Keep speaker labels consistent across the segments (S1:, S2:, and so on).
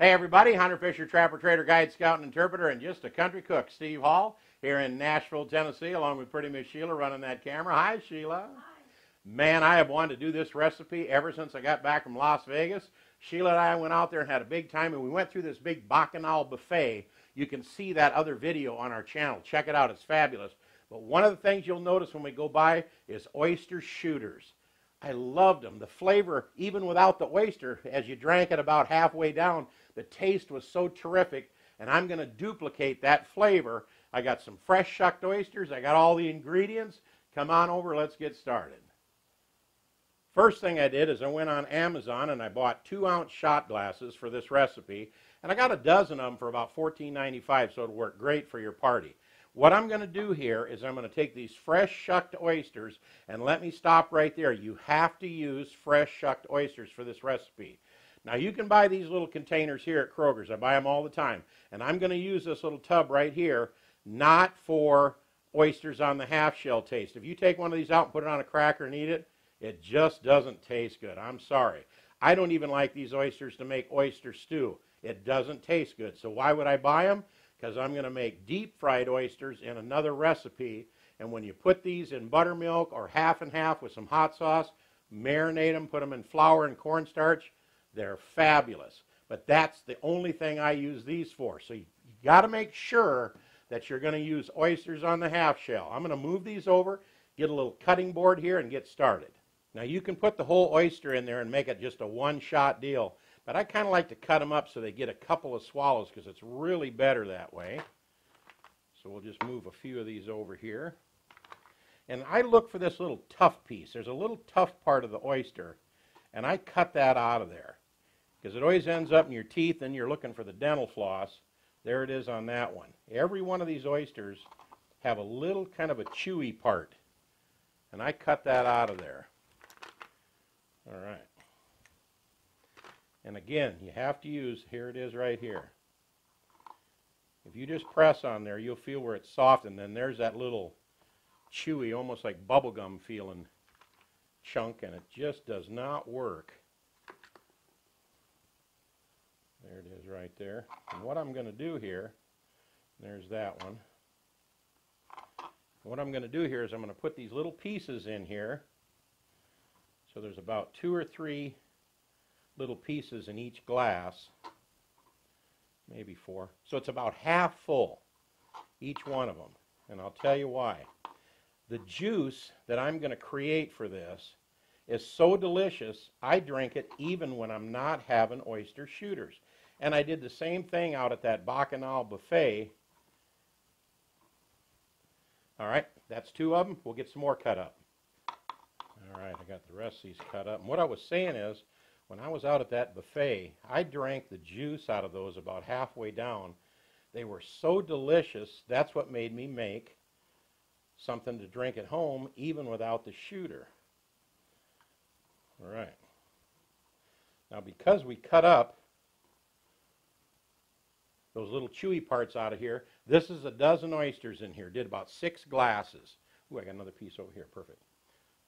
S1: Hey everybody, Hunter Fisher, Trapper, Trader, Guide, Scout, and Interpreter, and just a country cook, Steve Hall, here in Nashville, Tennessee, along with pretty Miss Sheila running that camera. Hi, Sheila.
S2: Hi.
S1: Man, I have wanted to do this recipe ever since I got back from Las Vegas. Sheila and I went out there and had a big time, and we went through this big bacchanal buffet. You can see that other video on our channel. Check it out. It's fabulous. But one of the things you'll notice when we go by is oyster shooters. I loved them. The flavor, even without the oyster, as you drank it about halfway down, the taste was so terrific, and I'm going to duplicate that flavor. I got some fresh shucked oysters. I got all the ingredients. Come on over. Let's get started. First thing I did is I went on Amazon and I bought 2-ounce shot glasses for this recipe, and I got a dozen of them for about $14.95, so it'll work great for your party. What I'm going to do here is I'm going to take these fresh shucked oysters, and let me stop right there. You have to use fresh shucked oysters for this recipe. Now you can buy these little containers here at Kroger's. I buy them all the time. And I'm going to use this little tub right here, not for oysters on the half shell taste. If you take one of these out and put it on a cracker and eat it, it just doesn't taste good. I'm sorry. I don't even like these oysters to make oyster stew. It doesn't taste good. So why would I buy them? Because I'm going to make deep fried oysters in another recipe, and when you put these in buttermilk or half and half with some hot sauce, marinate them, put them in flour and cornstarch, they're fabulous. But that's the only thing I use these for. So you got to make sure that you're going to use oysters on the half shell. I'm going to move these over, get a little cutting board here, and get started. Now you can put the whole oyster in there and make it just a one-shot deal. But I kind of like to cut them up so they get a couple of swallows because it's really better that way. So we'll just move a few of these over here. And I look for this little tough piece. There's a little tough part of the oyster, and I cut that out of there because it always ends up in your teeth and you're looking for the dental floss. There it is on that one. Every one of these oysters have a little kind of a chewy part, and I cut that out of there. All right. And again, you have to use, here it is right here. If you just press on there, you'll feel where it's soft, and then there's that little chewy, almost like bubblegum feeling chunk, and it just does not work. There it is right there. And what I'm going to do here, there's that one. What I'm going to do here is I'm going to put these little pieces in here. So there's about 2 or 3 little pieces in each glass, maybe 4. So it's about half full, each one of them. And I'll tell you why. The juice that I'm going to create for this is so delicious, I drink it even when I'm not having oyster shooters. And I did the same thing out at that bacchanal buffet. All right, that's 2 of them. We'll get some more cut up. All right, I got the rest of these cut up. And what I was saying is, when I was out at that buffet, I drank the juice out of those about halfway down. They were so delicious, that's what made me make something to drink at home, even without the shooter. All right. Now, because we cut up those little chewy parts out of here, this is a dozen oysters in here. Did about 6 glasses. Ooh, I got another piece over here. Perfect.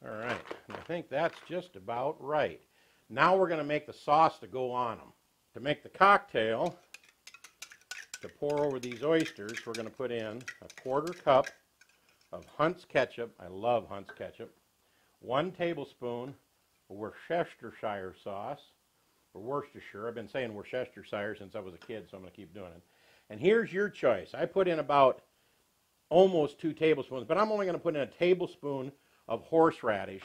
S1: All right. And I think that's just about right. Now we're going to make the sauce to go on them. To make the cocktail, to pour over these oysters, we're going to put in a 1/4 cup of Hunt's ketchup. I love Hunt's ketchup. 1 tablespoon of Worcestershire sauce, or Worcestershire. I've been saying Worcestershire since I was a kid, so I'm going to keep doing it. And here's your choice. I put in about almost 2 tablespoons, but I'm only going to put in a tablespoon of horseradish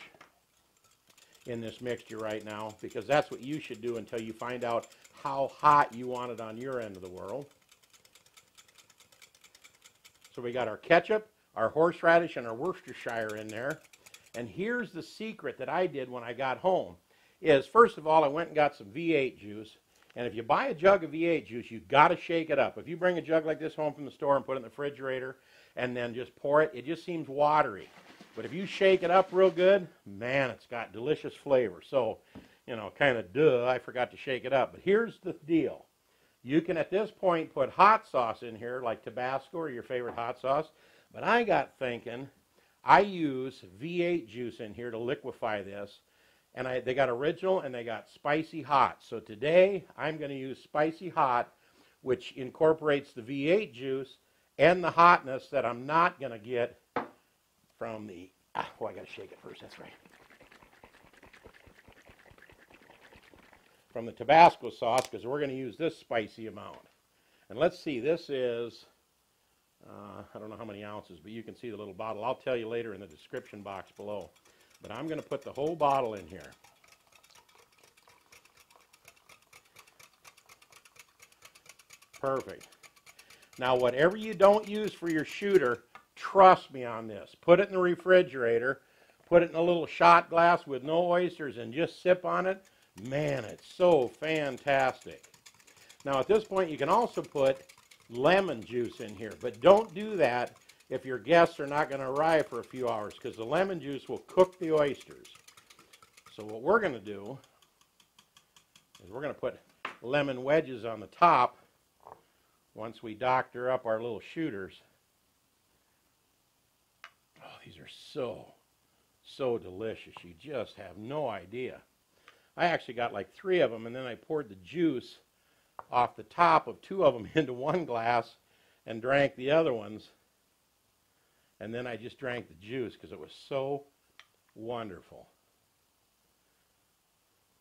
S1: in this mixture right now, because that's what you should do until you find out how hot you want it on your end of the world. So we got our ketchup, our horseradish, and our Worcestershire in there. And here's the secret that I did when I got home, is first of all, I went and got some V8 juice. And if you buy a jug of V8 juice, you've got to shake it up. If you bring a jug like this home from the store and put it in the refrigerator and then just pour it, it just seems watery. But if you shake it up real good, man, it's got delicious flavor. So, you know, kind of duh, I forgot to shake it up. But here's the deal. You can, at this point, put hot sauce in here, like Tabasco or your favorite hot sauce. But I got thinking, I use V8 juice in here to liquefy this. And they got original and they got spicy hot. So today I'm going to use spicy hot, which incorporates the V8 juice and the hotness that I'm not going to get from the, I got to shake it first, that's right. From the Tabasco sauce, because we're going to use this spicy amount. And let's see, this is, I don't know how many ounces, but you can see the little bottle. I'll tell you later in the description box below. But I'm going to put the whole bottle in here. Perfect. Now, whatever you don't use for your shooter, trust me on this. Put it in the refrigerator. Put it in a little shot glass with no oysters and just sip on it. Man, it's so fantastic. Now, at this point, you can also put lemon juice in here. But don't do that if your guests are not going to arrive for a few hours, because the lemon juice will cook the oysters. So what we're going to do is we're going to put lemon wedges on the top once we doctor up our little shooters. Oh, these are so delicious. You just have no idea. I actually got like 3 of them, and then I poured the juice off the top of 2 of them into one glass and drank the other ones. And then I just drank the juice because it was so wonderful.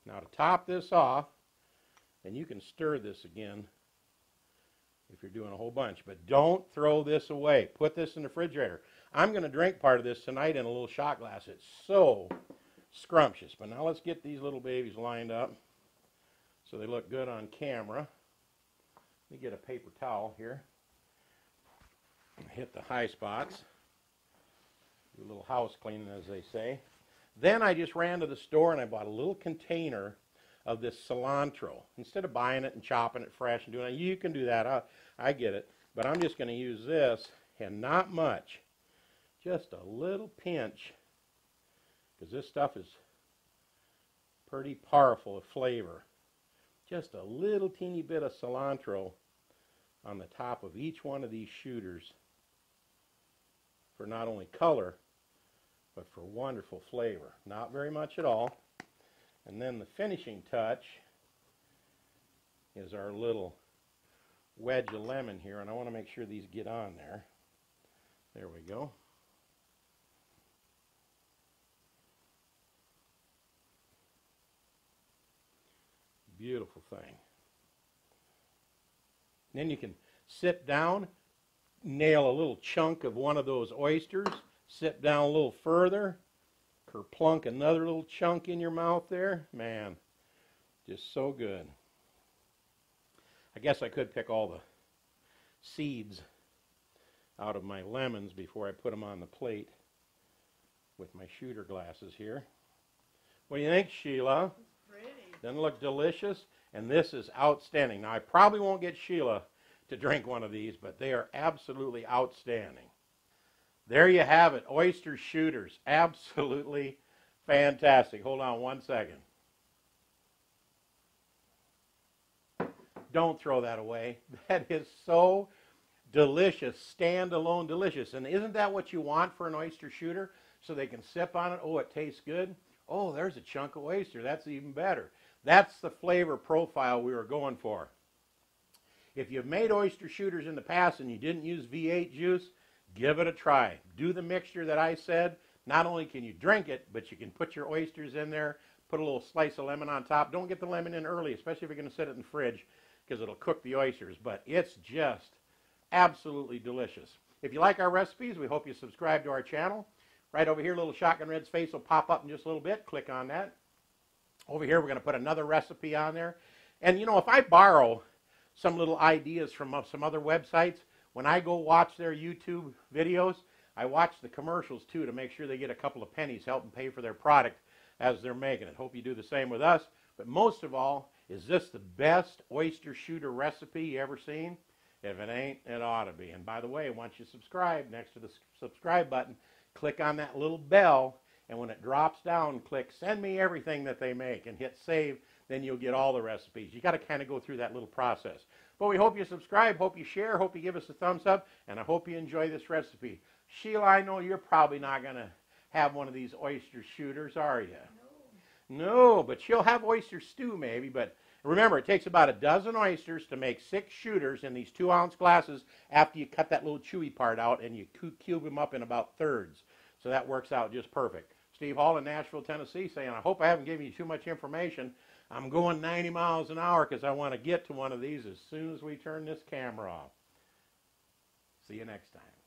S1: Now to top this off, and you can stir this again if you're doing a whole bunch, but don't throw this away. Put this in the refrigerator. I'm going to drink part of this tonight in a little shot glass. It's so scrumptious. But now let's get these little babies lined up so they look good on camera. Let me get a paper towel here. Hit the high spots. Do a little house cleaning, as they say. Then I just ran to the store and I bought a little container of this cilantro. Instead of buying it and chopping it fresh and doing it, you can do that. I get it. But I'm just going to use this, and not much. Just a little pinch, because this stuff is pretty powerful of flavor. Just a little teeny bit of cilantro on the top of each one of these shooters for not only color, but for wonderful flavor. Not very much at all. And then the finishing touch is our little wedge of lemon here, and I want to make sure these get on there. There we go. Beautiful thing. Then you can sit down, nail a little chunk of one of those oysters, sit down a little further, kerplunk another little chunk in your mouth there. Man, just so good. I guess I could pick all the seeds out of my lemons before I put them on the plate with my shooter glasses here. What do you think, Sheila?
S2: Pretty.
S1: Doesn't it look delicious? And this is outstanding. Now, I probably won't get Sheila to drink one of these, but they are absolutely outstanding. There you have it, oyster shooters. Absolutely fantastic. Hold on one second. Don't throw that away. That is so delicious, standalone delicious. And isn't that what you want for an oyster shooter? So they can sip on it. Oh, it tastes good. Oh, there's a chunk of oyster. That's even better. That's the flavor profile we were going for. If you've made oyster shooters in the past and you didn't use V8 juice, give it a try. Do the mixture that I said. Not only can you drink it, but you can put your oysters in there, put a little slice of lemon on top. Don't get the lemon in early, especially if you're going to set it in the fridge, because it'll cook the oysters. But it's just absolutely delicious. If you like our recipes, we hope you subscribe to our channel. Right over here, little Shotgun Red's face will pop up in just a little bit. Click on that. Over here, we're going to put another recipe on there. And, you know, if I borrow some little ideas from some other websites, when I go watch their YouTube videos, I watch the commercials, too, to make sure they get a couple of pennies helping pay for their product as they're making it. Hope you do the same with us. But most of all, is this the best oyster shooter recipe you ever seen? If it ain't, it ought to be. And by the way, once you subscribe, next to the subscribe button, click on that little bell, and when it drops down, click send me everything that they make and hit save. Then you'll get all the recipes. You got to kind of go through that little process. But we hope you subscribe, hope you share, hope you give us a thumbs up, and I hope you enjoy this recipe. Sheila, I know you're probably not going to have one of these oyster shooters, are you? No, but she'll have oyster stew maybe. But remember, it takes about a dozen oysters to make 6 shooters in these 2-ounce glasses after you cut that little chewy part out and you cube them up in about thirds. So that works out just perfect. Steve Hall in Nashville, Tennessee saying, I hope I haven't given you too much information. I'm going 90 miles an hour because I want to get to one of these as soon as we turn this camera off. See you next time.